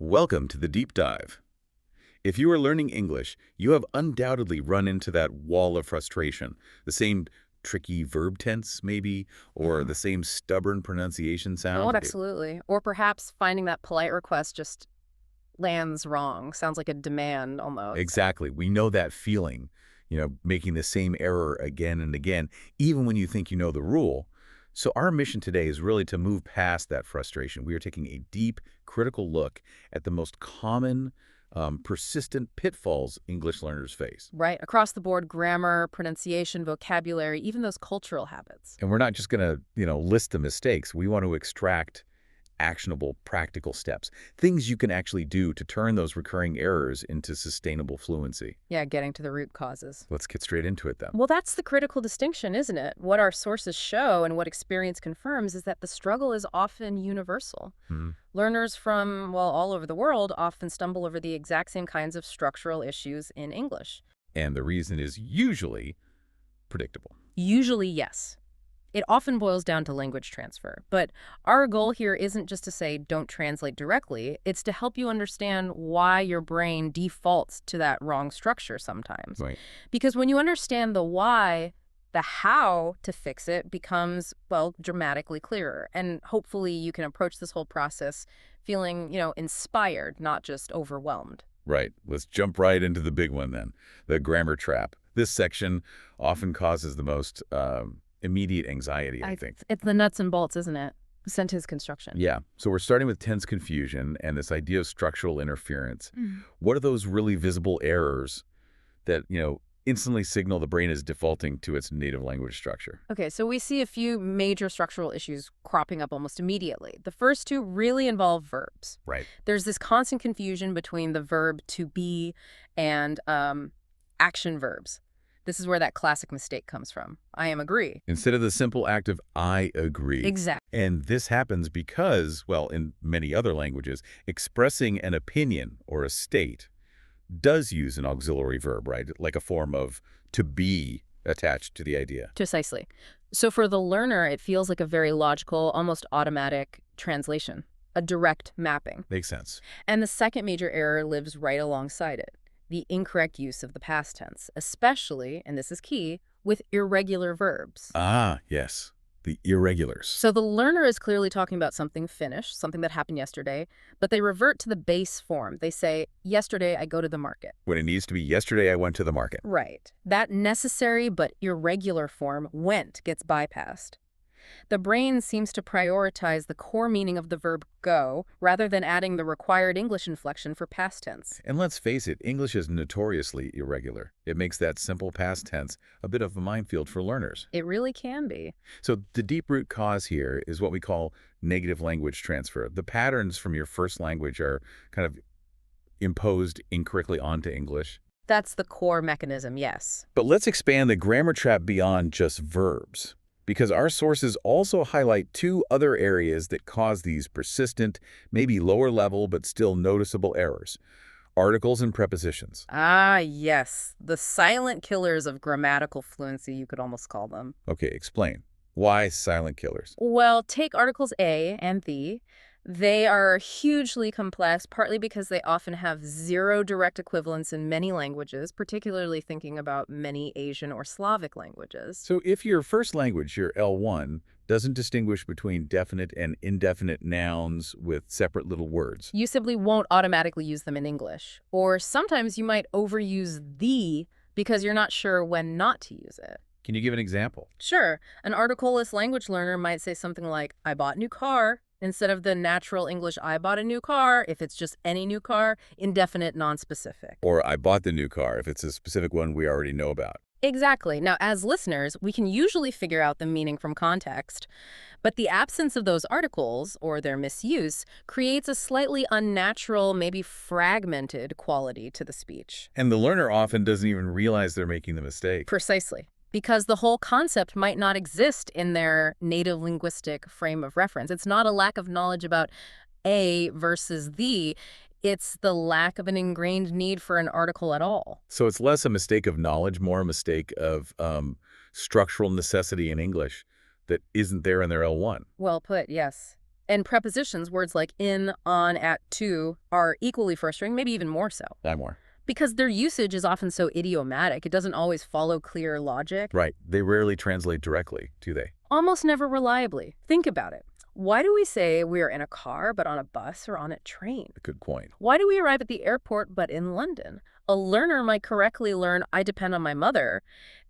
Welcome to the Deep Dive. If you are learning English, you have undoubtedly run into that wall of frustration. The same tricky verb tense, maybe, or the same stubborn pronunciation Oh, sound. absolutely. Or perhaps finding that polite request just lands wrong. Sounds like a demand almost. Exactly. We know that feeling, making the same error again and again, even when you think you know the rule. So our mission today is really to move past that frustration. We are taking a deep, critical look at the most common, persistent pitfalls English learners face. Right. Across the board, grammar, pronunciation, vocabulary, even those cultural habits. And we're not just going to, list the mistakes. We want to extract actionable, practical steps, things you can actually do to turn those recurring errors into sustainable fluency. Yeah, getting to the root causes. Let's get straight into it then. Well, that's the critical distinction, isn't it? What our sources show and what experience confirms is that the struggle is often universal. Hmm. Learners from, well, all over the world often stumble over the exact same kinds of structural issues in English. And the reason is usually predictable. Usually, yes. It often boils down to language transfer, but our goal here isn't just to say don't translate directly, it's to help you understand why your brain defaults to that wrong structure sometimes. Right. Because when you understand the why, the how to fix it becomes, well, dramatically clearer. And hopefully you can approach this whole process feeling, inspired, not just overwhelmed. Right. Let's jump right into the big one then, the grammar trap. This section often causes the most immediate anxiety, I think. It's the nuts and bolts, isn't it? Sentence construction. Yeah. So we're starting with tense confusion and this idea of structural interference. What are those really visible errors that, instantly signal the brain is defaulting to its native language structure? Okay, so we see a few major structural issues cropping up almost immediately. The first two really involve verbs. Right. There's this constant confusion between the verb to be and action verbs. This is where that classic mistake comes from. I am agree. Instead of the simple act of I agree. Exactly. And this happens because, well, in many other languages, expressing an opinion or a state does use an auxiliary verb, right? Like a form of to be attached to the idea. Precisely. So for the learner, it feels like a very logical, almost automatic translation, a direct mapping. Makes sense. And the second major error lives right alongside it. The incorrect use of the past tense, especially, and this is key, with irregular verbs. Ah, yes. The irregulars. So the learner is clearly talking about something finished, something that happened yesterday, but they revert to the base form. They say, yesterday I go to the market. When it needs to be yesterday I went to the market. Right. That necessary but irregular form, went, gets bypassed. The brain seems to prioritize the core meaning of the verb go rather than adding the required English inflection for past tense. And let's face it, English is notoriously irregular. It makes that simple past tense a bit of a minefield for learners. It really can be. So the deep root cause here is what we call negative language transfer. The patterns from your first language are kind of imposed incorrectly onto English. That's the core mechanism, yes. But let's expand the grammar trap beyond just verbs, because our sources also highlight two other areas that cause these persistent, maybe lower level, but still noticeable errors: articles and prepositions. Ah, yes. The silent killers of grammatical fluency, you could almost call them. Okay, explain. Why silent killers? Well, take articles a and the. They are hugely complex, partly because they often have zero direct equivalents in many languages, particularly thinking about many Asian or Slavic languages. So if your first language, your L1, doesn't distinguish between definite and indefinite nouns with separate little words, You simply won't automatically use them in English. Or sometimes you might overuse the because you're not sure when not to use it. can you give an example? Sure, an article-less language learner might say something like, I bought a new car, instead of the natural English, I bought a new car, if it's just any new car, indefinite, non-specific. Or I bought the new car, if it's a specific one we already know about. Exactly. Now, as listeners, we can usually figure out the meaning from context, but the absence of those articles, or their misuse, creates a slightly unnatural, maybe fragmented quality to the speech. And the learner often doesn't even realize they're making the mistake. Precisely. Because the whole concept might not exist in their native linguistic frame of reference. It's not a lack of knowledge about a versus the. It's the lack of an ingrained need for an article at all. So it's less a mistake of knowledge, more a mistake of structural necessity in English that isn't there in their L1. Well put, yes. And prepositions, words like in, on, at, to, are equally frustrating, maybe even more so. More. Because their usage is often so idiomatic, it doesn't always follow clear logic. Right. They rarely translate directly, do they? Almost never reliably. Think about it. Why do we say we're in a car but on a bus or on a train? A good point. Why do we arrive at the airport but in London? A learner might correctly learn I depend on my mother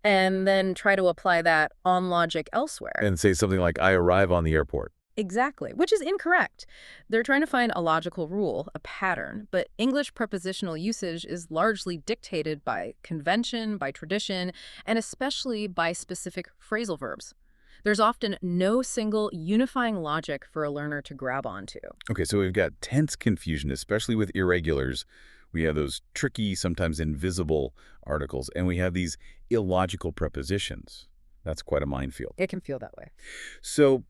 and then try to apply that on logic elsewhere. And say something like, I arrive on the airport. Exactly, which is incorrect. They're trying to find a logical rule, a pattern, but English prepositional usage is largely dictated by convention, by tradition, and especially by specific phrasal verbs. There's often no single unifying logic for a learner to grab onto. Okay, so we've got tense confusion, especially with irregulars. We have those tricky, sometimes invisible articles, and we have these illogical prepositions. That's quite a minefield. It can feel that way. So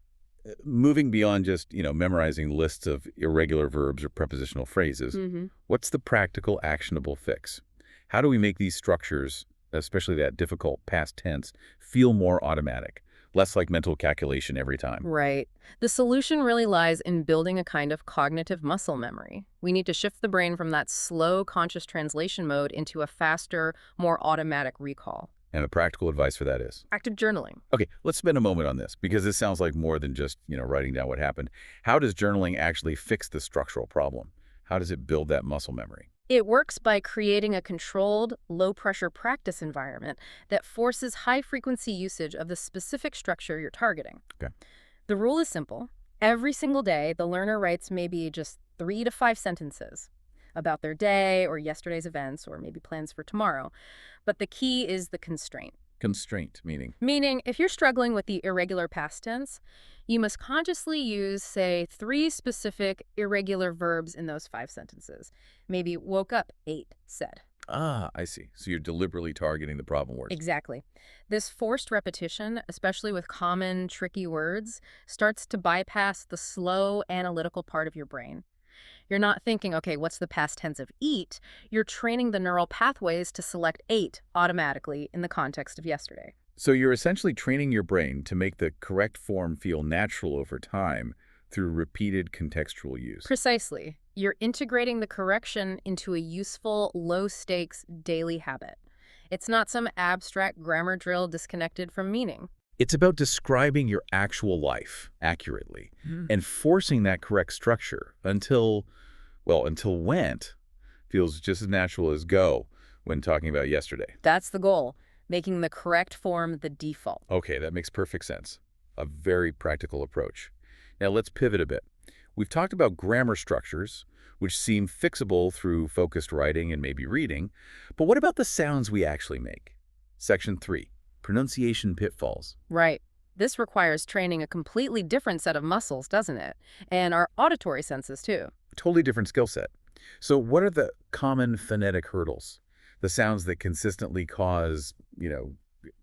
moving beyond just, memorizing lists of irregular verbs or prepositional phrases, what's the practical, actionable fix? How do we make these structures, especially that difficult past tense, feel more automatic, less like mental calculation every time? Right. The solution really lies in building a kind of cognitive muscle memory. We need to shift the brain from that slow conscious translation mode into a faster, more automatic recall. And the practical advice for that is? Active journaling. Okay, let's spend a moment on this, because this sounds like more than just, writing down what happened. How does journaling actually fix the structural problem? How does it build that muscle memory? It works by creating a controlled, low-pressure practice environment that forces high-frequency usage of the specific structure you're targeting. Okay. The rule is simple. Every single day, the learner writes maybe just 3 to 5 sentences about their day or yesterday's events or maybe plans for tomorrow. But the key is the constraint. Constraint, meaning? Meaning, if you're struggling with the irregular past tense, you must consciously use, say, 3 specific irregular verbs in those 5 sentences. Maybe woke up, ate, said. Ah, I see. So you're deliberately targeting the problem words. Exactly. This forced repetition, especially with common, tricky words, starts to bypass the slow, analytical part of your brain. You're not thinking, okay, what's the past tense of eat? You're training the neural pathways to select ate automatically in the context of yesterday. So you're essentially training your brain to make the correct form feel natural over time through repeated contextual use. Precisely. You're integrating the correction into a useful, low-stakes daily habit. It's not some abstract grammar drill disconnected from meaning. It's about describing your actual life accurately and forcing that correct structure until went feels just as natural as go when talking about yesterday. That's the goal, making the correct form the default. Okay, that makes perfect sense. A very practical approach. Now let's pivot a bit. We've talked about grammar structures, which seem fixable through focused writing and maybe reading, but what about the sounds we actually make? Section 3. Pronunciation pitfalls. Right. This requires training a completely different set of muscles, doesn't it? And our auditory senses, too. Totally different skill set. So what are the common phonetic hurdles? The sounds that consistently cause,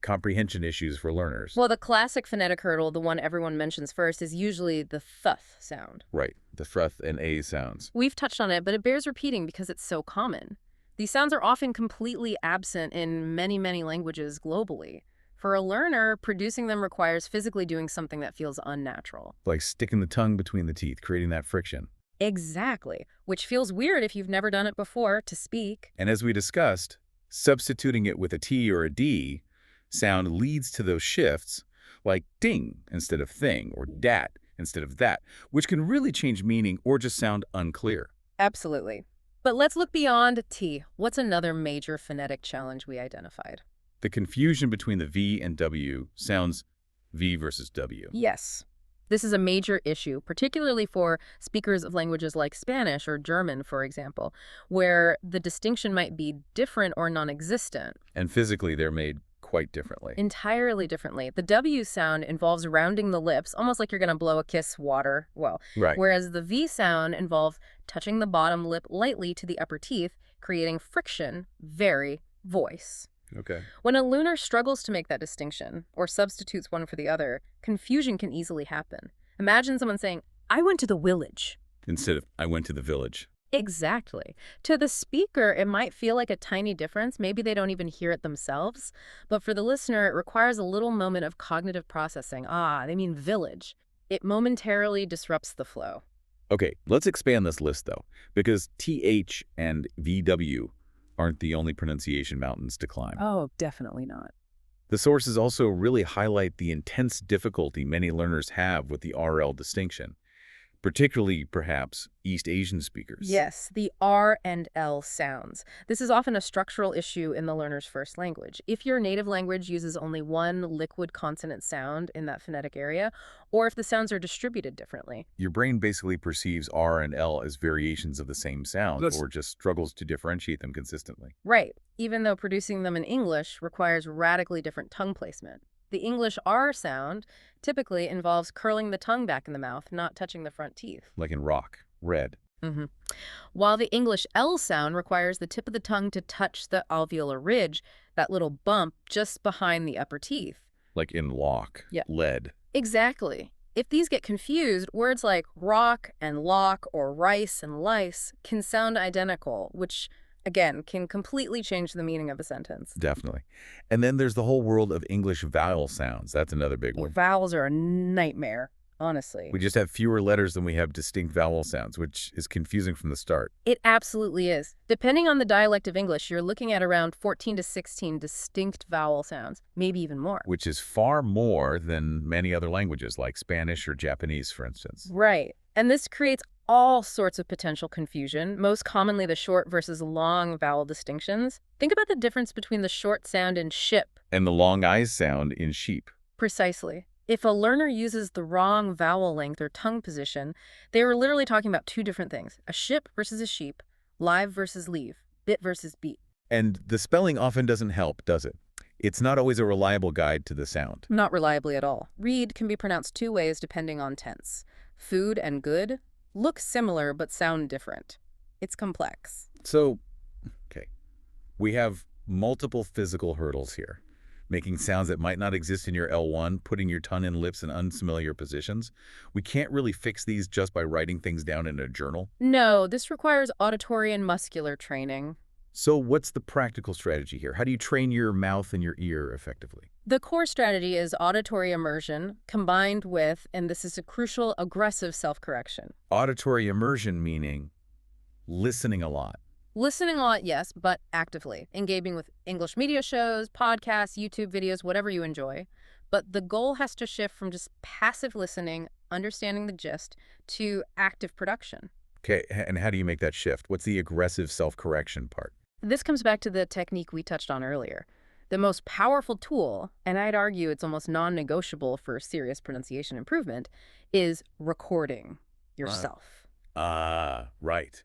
comprehension issues for learners. Well, the classic phonetic hurdle, the one everyone mentions first, is usually the thuth sound. Right. The thruth and a sounds. We've touched on it, but it bears repeating because it's so common. These sounds are often completely absent in many, many languages globally. For a learner, producing them requires physically doing something that feels unnatural. Like sticking the tongue between the teeth, creating that friction. Exactly, which feels weird if you've never done it before to speak. And as we discussed, substituting it with a T or a D sound leads to those shifts, like ding instead of thing, or dat instead of that, which can really change meaning or just sound unclear. Absolutely. But let's look beyond T. What's another major phonetic challenge we identified? The confusion between the V and W sounds V versus W. Yes. This is a major issue, particularly for speakers of languages like Spanish or German, for example, where the distinction might be different or non-existent. And physically, they're made quite differently. Entirely differently. The W sound involves rounding the lips, almost like you're going to blow a kiss water. Well, right. Whereas the V sound involves touching the bottom lip lightly to the upper teeth, creating friction, very voice. Okay. When a learner struggles to make that distinction, or substitutes one for the other, confusion can easily happen. Imagine someone saying, I went to the village. Instead of, I went to the village. Exactly. To the speaker, it might feel like a tiny difference. Maybe they don't even hear it themselves. But for the listener, it requires a little moment of cognitive processing. Ah, they mean village. It momentarily disrupts the flow. Okay, let's expand this list, though, because TH and VW aren't the only pronunciation mountains to climb. Oh, definitely not. The sources also really highlight the intense difficulty many learners have with the RL distinction, particularly, perhaps, East Asian speakers. Yes, the R and L sounds. This is often a structural issue in the learner's first language. If your native language uses only one liquid consonant sound in that phonetic area, or if the sounds are distributed differently. Your brain basically perceives R and L as variations of the same sound, or just struggles to differentiate them consistently. Right, even though producing them in English requires radically different tongue placement. The English R sound typically involves curling the tongue back in the mouth, not touching the front teeth. Like in rock, red. hmm While the English L sound requires the tip of the tongue to touch the alveolar ridge, that little bump just behind the upper teeth. Like in lock, Yeah. lead. Exactly. If these get confused, words like rock and lock or rice and lice can sound identical, which, again, can completely change the meaning of a sentence. Definitely. And then there's the whole world of English vowel sounds. That's another big one. Vowels are a nightmare, honestly. We just have fewer letters than we have distinct vowel sounds, which is confusing from the start. It absolutely is. Depending on the dialect of English, you're looking at around 14 to 16 distinct vowel sounds, maybe even more. Which is far more than many other languages, like Spanish or Japanese, for instance. Right. And this creates all sorts of potential confusion, most commonly the short versus long vowel distinctions. Think about the difference between the short sound in ship. And the long eyes sound in sheep. Precisely. If a learner uses the wrong vowel length or tongue position, they are literally talking about two different things: a ship versus a sheep, live versus leave, bit versus beat. And the spelling often doesn't help, does it? It's not always a reliable guide to the sound. Not reliably at all. Read can be pronounced two ways depending on tense. Food and good look similar but sound different. It's complex. So, okay, we have multiple physical hurdles here. Making sounds that might not exist in your L1, putting your tongue and lips in unfamiliar positions. We can't really fix these just by writing things down in a journal. No, this requires auditory and muscular training. So what's the practical strategy here? How do you train your mouth and your ear effectively? The core strategy is auditory immersion combined with, and this is a crucial, aggressive self-correction. Auditory immersion meaning listening a lot. Listening a lot, yes, but actively. Engaging with English media shows, podcasts, YouTube videos, whatever you enjoy. But the goal has to shift from just passive listening, understanding the gist, to active production. Okay, and how do you make that shift? What's the aggressive self-correction part? This comes back to the technique we touched on earlier. The most powerful tool, and I'd argue it's almost non-negotiable for serious pronunciation improvement, is recording yourself. Right.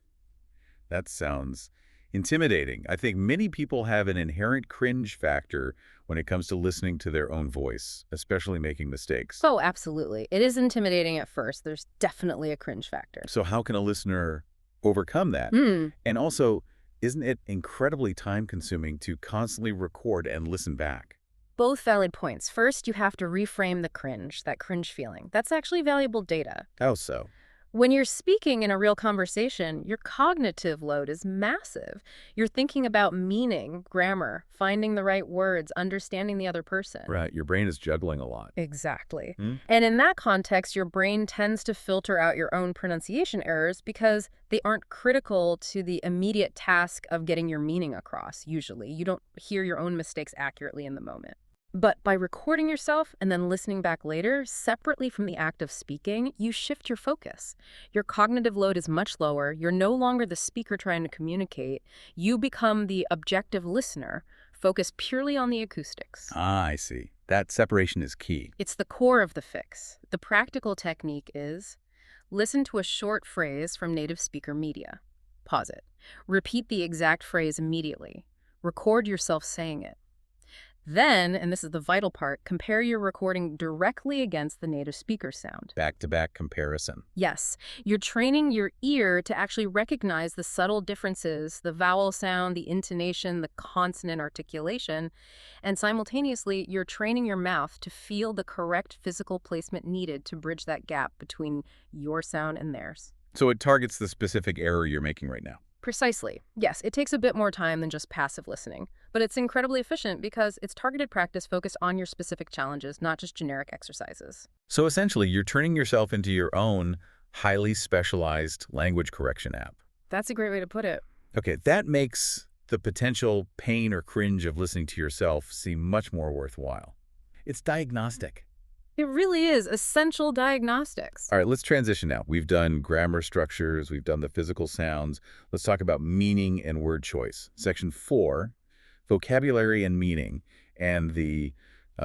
That sounds intimidating. I think many people have an inherent cringe factor when it comes to listening to their own voice, especially making mistakes. Oh, absolutely. It is intimidating at first. There's definitely a cringe factor. So how can a listener overcome that? And also, isn't it incredibly time-consuming to constantly record and listen back? Both valid points. First, you have to reframe the cringe, that cringe feeling. That's actually valuable data. How so? When you're speaking in a real conversation, your cognitive load is massive. You're thinking about meaning, grammar, finding the right words, understanding the other person. Right, your brain is juggling a lot. Exactly. And in that context, your brain tends to filter out your own pronunciation errors because they aren't critical to the immediate task of getting your meaning across, usually. You don't hear your own mistakes accurately in the moment. But by recording yourself and then listening back later, separately from the act of speaking, you shift your focus. Your cognitive load is much lower. You're no longer the speaker trying to communicate. You become the objective listener, focused purely on the acoustics. I see. That separation is key. It's the core of the fix. The practical technique is listen to a short phrase from native speaker media. Pause it. Repeat the exact phrase immediately. Record yourself saying it. Then, and this is the vital part, compare your recording directly against the native speaker sound. Back-to-back comparison. Yes, you're training your ear to actually recognize the subtle differences, the vowel sound, the intonation, the consonant articulation, and simultaneously, you're training your mouth to feel the correct physical placement needed to bridge that gap between your sound and theirs. So it targets the specific error you're making right now. Precisely. Yes, it takes a bit more time than just passive listening, But it's incredibly efficient because it's targeted practice focused on your specific challenges, not just generic exercises. So essentially, you're turning yourself into your own highly specialized language correction app. That's a great way to put it. Okay, that makes the potential pain or cringe of listening to yourself seem much more worthwhile. It's diagnostic. It really is essential diagnostics. All right, let's transition now. We've done grammar structures, we've done the physical sounds. Let's talk about meaning and word choice. Section 4, vocabulary and meaning, and the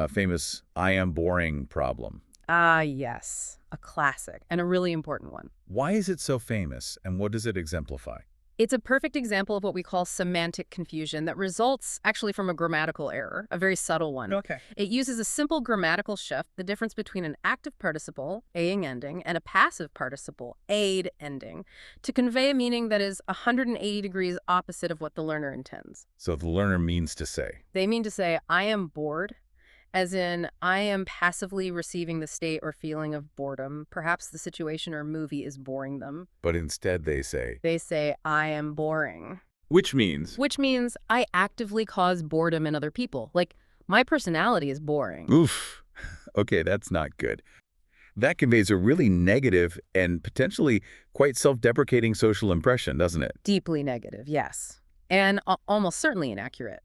famous I am boring problem. Ah, yes. A classic, and a really important one. Why is it so famous, and what does it exemplify? It's a perfect example of what we call semantic confusion that results actually from a grammatical error, a very subtle one. Okay. It uses a simple grammatical shift, the difference between an active participle, a-ing ending, and a passive participle, aid ending, to convey a meaning that is 180 degrees opposite of what the learner intends. So the learner means to say. They mean to say, I am bored, as in, I am passively receiving the state or feeling of boredom. Perhaps the situation or movie is boring them. But instead they say. They say, I am boring. Which means? Which means I actively cause boredom in other people. Like, my personality is boring. Oof. Okay, that's not good. That conveys a really negative and potentially quite self-deprecating social impression, doesn't it? Deeply negative, yes. And almost certainly inaccurate.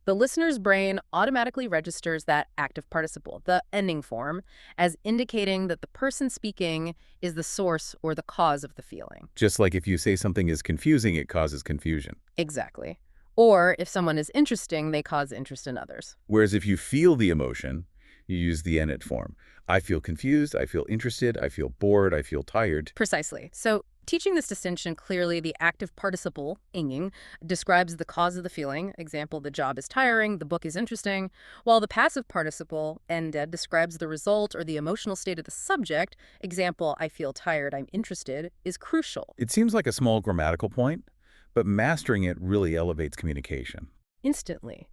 The listener's brain automatically registers that active participle, the ending form, as indicating that the person speaking is the source or the cause of the feeling. Just like if you say something is confusing, it causes confusion. Exactly. Or if someone is interesting, they cause interest in others. Whereas if you feel the emotion, you use the ENIT form. I feel confused, I feel interested, I feel bored, I feel tired. Precisely. So teaching this distinction clearly, the active participle, inging, describes the cause of the feeling. Example, the job is tiring, the book is interesting. While the passive participle, ended, describes the result or the emotional state of the subject. Example, I feel tired, I'm interested, is crucial. It seems like a small grammatical point, but mastering it really elevates communication. Instantly.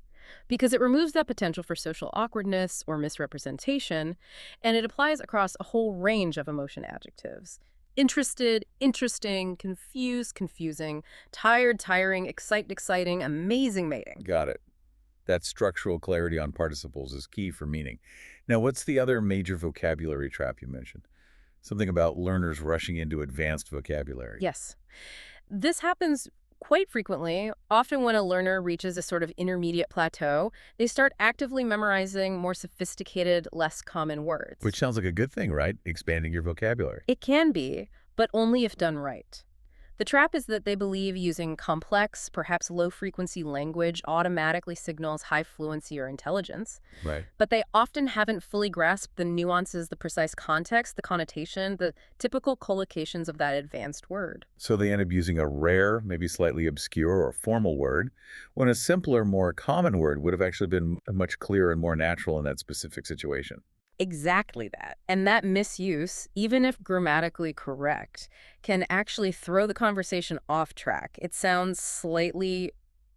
Because it removes that potential for social awkwardness or misrepresentation, and it applies across a whole range of emotion adjectives. Interested, interesting, confused, confusing, tired, tiring, exciting, amazing mating. Got it. That structural clarity on participles is key for meaning. Now, what's the other major vocabulary trap you mentioned? Something about learners rushing into advanced vocabulary. Yes. This happens quite frequently. Often when a learner reaches a sort of intermediate plateau, they start actively memorizing more sophisticated, less common words. Which sounds like a good thing, right? Expanding your vocabulary. It can be, but only if done right. The trap is that they believe using complex, perhaps low-frequency language automatically signals high fluency or intelligence. Right. But they often haven't fully grasped the nuances, the precise context, the connotation, the typical collocations of that advanced word. So they end up using a rare, maybe slightly obscure or formal word, when a simpler, more common word would have actually been much clearer and more natural in that specific situation. Exactly that. And that misuse, even if grammatically correct, can actually throw the conversation off track. It sounds slightly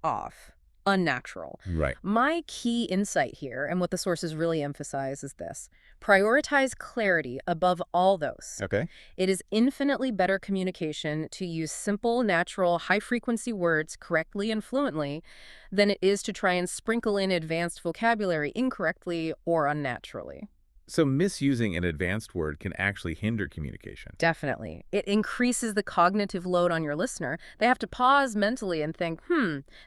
off, unnatural. Right. My key insight here, and what the sources really emphasize, is this. Prioritize clarity above all those. Okay. It is infinitely better communication to use simple, natural, high-frequency words correctly and fluently than it is to try and sprinkle in advanced vocabulary incorrectly or unnaturally. So misusing an advanced word can actually hinder communication. Definitely. It increases the cognitive load on your listener. They have to pause mentally and think,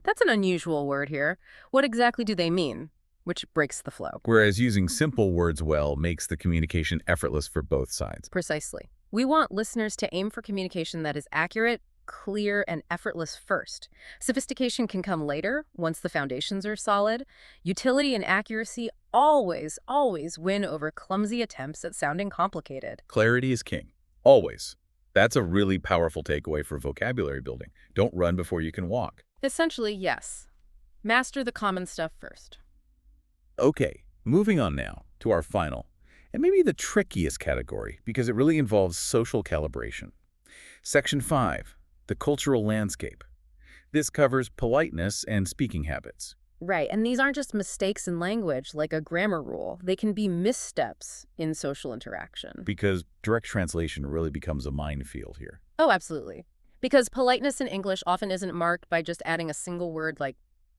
that's an unusual word here. What exactly do they mean? Which breaks the flow. Whereas using simple words well makes the communication effortless for both sides. Precisely. We want listeners to aim for communication that is accurate, clear, and effortless first. Sophistication can come later, once the foundations are solid. Utility and accuracy always win over clumsy attempts at sounding complicated. Clarity is king. Always. That's a really powerful takeaway for vocabulary building. Don't run before you can walk. Essentially, yes. Master the common stuff first. Okay, moving on now to our final, and maybe the trickiest category, because it really involves social calibration. Section 5. The cultural landscape. This covers politeness and speaking habits. Right, and these aren't just mistakes in language like a grammar rule. They can be missteps in social interaction. Because direct translation really becomes a minefield here. Oh, absolutely. Because politeness in English often isn't marked by just adding a single word like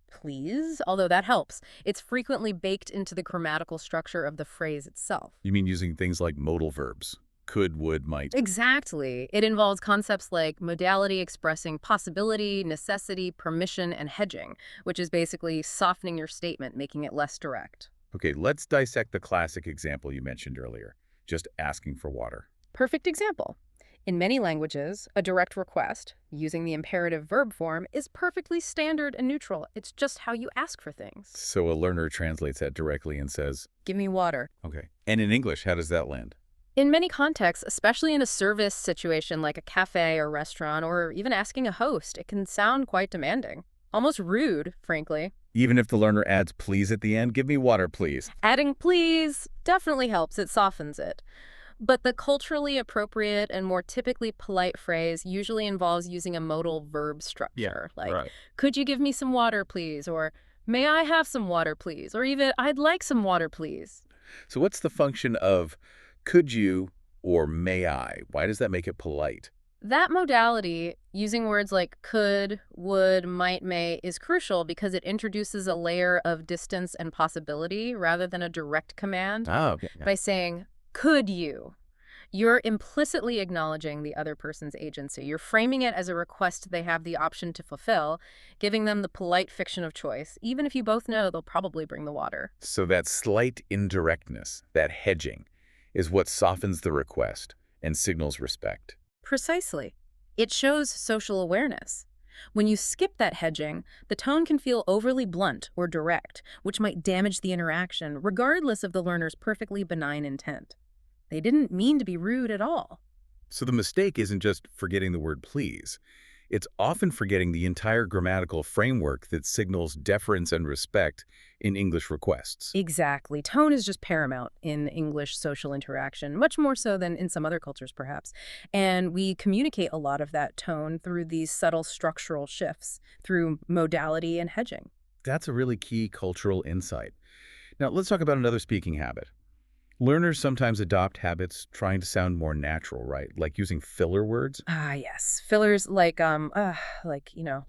please, although that helps. It's frequently baked into the grammatical structure of the phrase itself. You mean using things like modal verbs? Could, would, might. Exactly. It involves concepts like modality expressing possibility, necessity, permission, and hedging, which is basically softening your statement, making it less direct. Okay, let's dissect the classic example you mentioned earlier, just asking for water. Perfect example. In many languages, a direct request, using the imperative verb form, is perfectly standard and neutral. It's just how you ask for things. So a learner translates that directly and says, Give me water. okay. And in English, how does that land? In many contexts, especially in a service situation like a cafe or restaurant, or even asking a host, it can sound quite demanding. Almost rude, frankly. Even if the learner adds please at the end, give me water, please. Adding please definitely helps, it softens it. But the culturally appropriate and more typically polite phrase usually involves using a modal verb structure, like, right. could you give me some water, please? Or, may I have some water, please? Or even, I'd like some water, please. So what's the function of could you or may I? Why does that make it polite? That modality, using words like could, would, might, may, is crucial because it introduces a layer of distance and possibility rather than a direct command. Oh, okay. By saying, could you? You're implicitly acknowledging the other person's agency. You're framing it as a request they have the option to fulfill, giving them the polite fiction of choice, even if you both know they'll probably bring the water. So that slight indirectness, that hedging, is what softens the request and signals respect. Precisely. It shows social awareness. When you skip that hedging, the tone can feel overly blunt or direct, which might damage the interaction, regardless of the learner's perfectly benign intent. They didn't mean to be rude at all. So the mistake isn't just forgetting the word please. It's often forgetting the entire grammatical framework that signals deference and respect in English requests. Exactly. Tone is just paramount in English social interaction, much more so than in some other cultures, perhaps. And we communicate a lot of that tone through these subtle structural shifts, through modality and hedging. That's a really key cultural insight. Now, let's talk about another speaking habit. Learners sometimes adopt habits trying to sound more natural, right? Like using filler words. Ah, yes. Fillers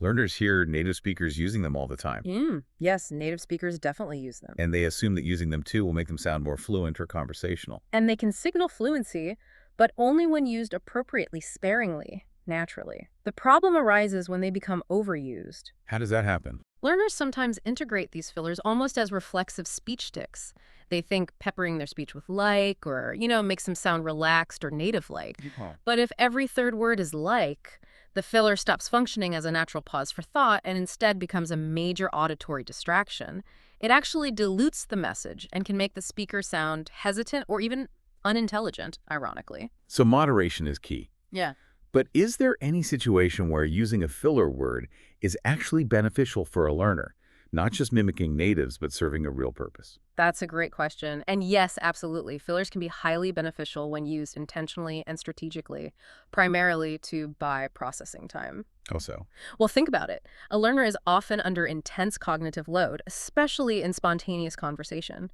Learners hear native speakers using them all the time, Yes, native speakers definitely use them. and they assume that using them too will make them sound more fluent or conversational. And they can signal fluency, but only when used appropriately, sparingly, naturally. The problem arises when they become overused. How does that happen? Learners sometimes integrate these fillers almost as reflexive speech sticks. They think peppering their speech with like or, makes them sound relaxed or native-like. But if every third word is like, the filler stops functioning as a natural pause for thought and instead becomes a major auditory distraction. It actually dilutes the message and can make the speaker sound hesitant or even unintelligent, ironically. So moderation is key. Yeah. But is there any situation where using a filler word is actually beneficial for a learner, not just mimicking natives, but serving a real purpose? That's a great question. And yes, absolutely. Fillers can be highly beneficial when used intentionally and strategically, primarily to buy processing time. How so? Well, think about it. A learner is often under intense cognitive load, especially in spontaneous conversation.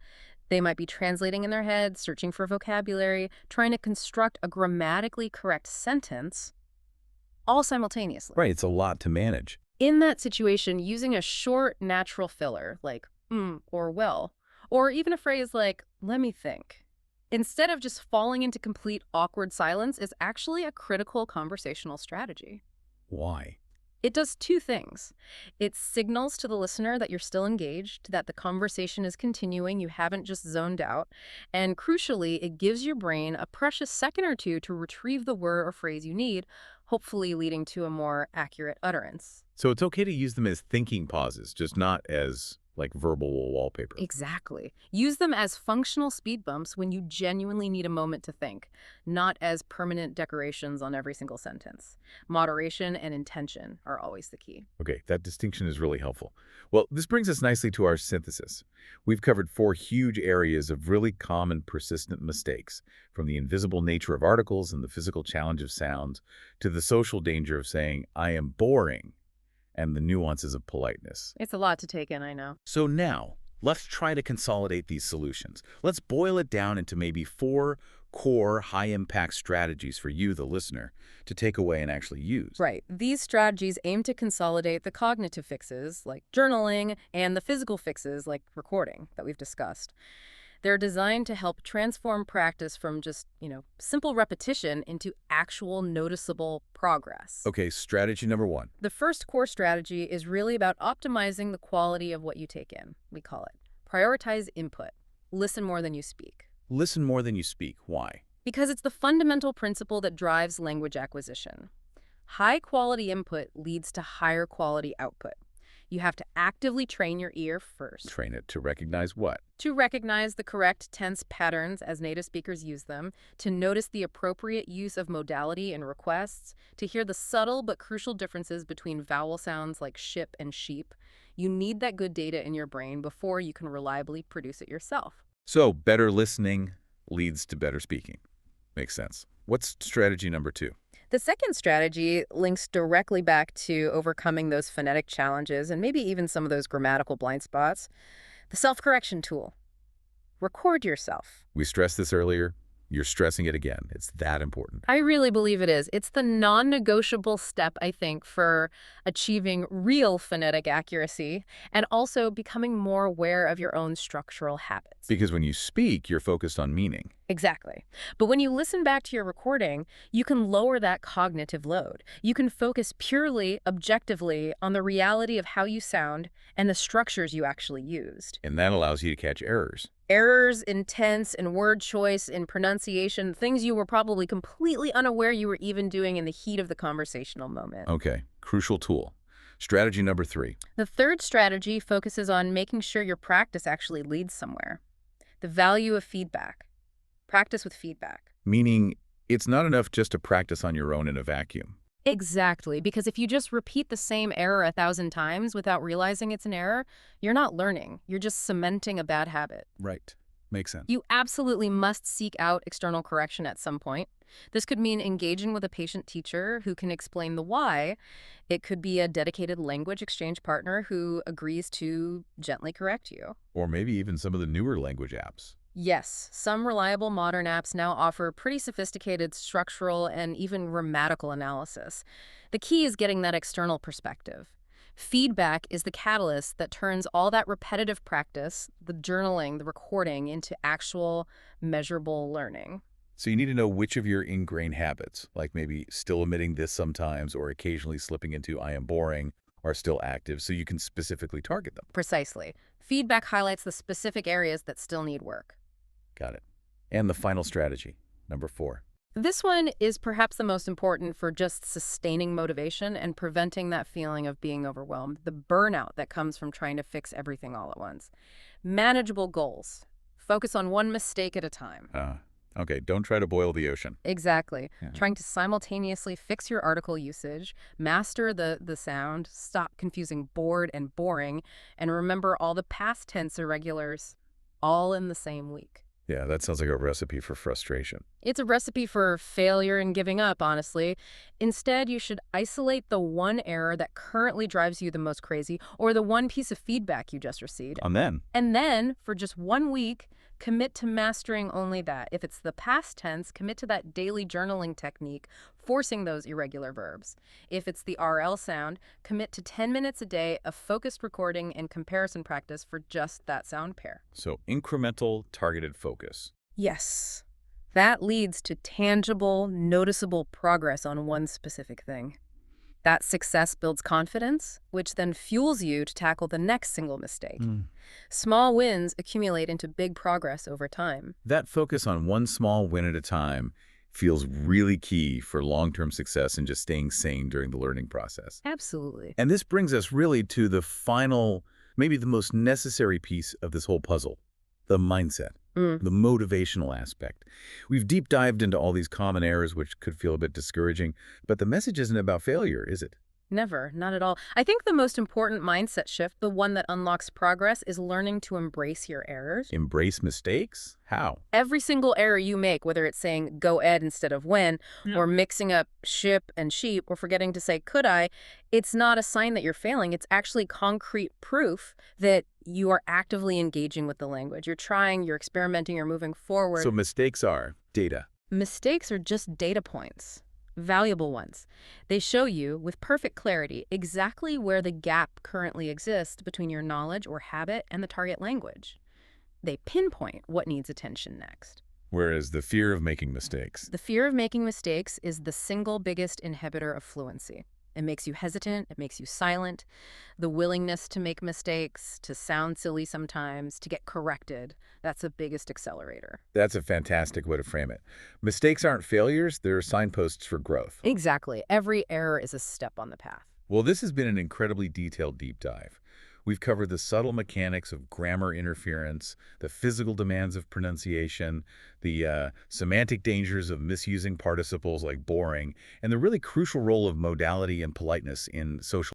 They might be translating in their head, searching for vocabulary, trying to construct a grammatically correct sentence, all simultaneously. Right, it's a lot to manage. In that situation, using a short, natural filler like or well, or even a phrase like let me think, instead of just falling into complete awkward silence, is actually a critical conversational strategy. Why? It does two things. It signals to the listener that you're still engaged, that the conversation is continuing, you haven't just zoned out. And crucially, it gives your brain a precious second or two to retrieve the word or phrase you need, hopefully leading to a more accurate utterance. So it's okay to use them as thinking pauses, just not as like verbal wallpaper. Exactly. Use them as functional speed bumps when you genuinely need a moment to think, not as permanent decorations on every single sentence. Moderation and intention are always the key. Okay, that distinction is really helpful. Well, this brings us nicely to our synthesis. We've covered 4 huge areas of really common persistent mistakes, from the invisible nature of articles and the physical challenge of sounds, to the social danger of saying, I am boring, and the nuances of politeness. It's a lot to take in, I know. So now, let's try to consolidate these solutions. Let's boil it down into maybe 4 core, high-impact strategies for you, the listener, to take away and actually use. Right. These strategies aim to consolidate the cognitive fixes, like journaling, and the physical fixes, like recording, that we've discussed. They're designed to help transform practice from just, simple repetition into actual noticeable progress. Okay, strategy number 1. The first core strategy is really about optimizing the quality of what you take in, we call it. Prioritize input. Listen more than you speak. Listen more than you speak. Why? Because it's the fundamental principle that drives language acquisition. High-quality input leads to higher quality output. You have to actively train your ear first. Train it to recognize what? To recognize the correct tense patterns as native speakers use them, to notice the appropriate use of modality in requests, to hear the subtle but crucial differences between vowel sounds like ship and sheep. You need that good data in your brain before you can reliably produce it yourself. So, better listening leads to better speaking. Makes sense. What's strategy number 2? The second strategy links directly back to overcoming those phonetic challenges and maybe even some of those grammatical blind spots. The self-correction tool. Record yourself. We stressed this earlier. You're stressing it again. It's that important. I really believe it is. It's the non-negotiable step, I think, for achieving real phonetic accuracy and also becoming more aware of your own structural habits. Because when you speak, you're focused on meaning. Exactly. But when you listen back to your recording, you can lower that cognitive load. You can focus purely, objectively on the reality of how you sound and the structures you actually used. And that allows you to catch errors. Errors in tense, in word choice, in pronunciation, things you were probably completely unaware you were even doing in the heat of the conversational moment. Okay, crucial tool. Strategy number 3. The third strategy focuses on making sure your practice actually leads somewhere. The value of feedback. Practice with feedback. Meaning, it's not enough just to practice on your own in a vacuum. Exactly, because if you just repeat the same error 1,000 times without realizing it's an error, you're not learning. You're just cementing a bad habit. Right. Makes sense. You absolutely must seek out external correction at some point. This could mean engaging with a patient teacher who can explain the why. It could be a dedicated language exchange partner who agrees to gently correct you. Or maybe even some of the newer language apps. Yes, some reliable modern apps now offer pretty sophisticated structural and even grammatical analysis. The key is getting that external perspective. Feedback is the catalyst that turns all that repetitive practice, the journaling, the recording, into actual measurable learning. So you need to know which of your ingrained habits, like maybe still omitting this sometimes or occasionally slipping into I am boring, are still active so you can specifically target them. Precisely. Feedback highlights the specific areas that still need work. Got it. And the final strategy, number 4. This one is perhaps the most important for just sustaining motivation and preventing that feeling of being overwhelmed, the burnout that comes from trying to fix everything all at once. Manageable goals. Focus on one mistake at a time. Okay, don't try to boil the ocean. Exactly. Yeah. Trying to simultaneously fix your article usage, master the sound, stop confusing bored and boring, and remember all the past tense irregulars all in the same week. Yeah, that sounds like a recipe for frustration. It's a recipe for failure and giving up, honestly. Instead, you should isolate the one error that currently drives you the most crazy or the one piece of feedback you just received. And then, for just 1 week, commit to mastering only that. If it's the past tense, commit to that daily journaling technique, forcing those irregular verbs. If it's the RL sound, commit to 10 minutes a day of focused recording and comparison practice for just that sound pair. So incremental, targeted focus. Yes. That leads to tangible, noticeable progress on one specific thing. That success builds confidence, which then fuels you to tackle the next single mistake. Small wins accumulate into big progress over time. That focus on one small win at a time feels really key for long-term success and just staying sane during the learning process. Absolutely. And this brings us really to the final, maybe the most necessary piece of this whole puzzle, the mindset. The motivational aspect. We've deep dived into all these common errors, which could feel a bit discouraging, but the message isn't about failure, is it? Never, not at all. I think the most important mindset shift, the one that unlocks progress, is learning to embrace your errors. Embrace mistakes? How? Every single error you make, whether it's saying go ed instead of when, Yeah. or mixing up ship and sheep, or forgetting to say could I, it's not a sign that you're failing. It's actually concrete proof that you are actively engaging with the language. You're trying, you're experimenting, you're moving So forward. mistakes are data. Mistakes are just data points, valuable ones. They show you, with perfect clarity, exactly where the gap currently exists between your knowledge or habit and the target language. They pinpoint what needs attention next. Whereas the fear of making mistakes. The fear of making mistakes is the single biggest inhibitor of fluency. It makes you hesitant, it makes you silent. The willingness to make mistakes, to sound silly sometimes, to get corrected, that's the biggest accelerator. That's a fantastic way to frame it. Mistakes aren't failures, they're signposts for growth. Exactly. Every error is a step on the path. Well, this has been an incredibly detailed deep dive. We've covered the subtle mechanics of grammar interference, the physical demands of pronunciation, the semantic dangers of misusing participles like boring, and the really crucial role of modality and politeness in social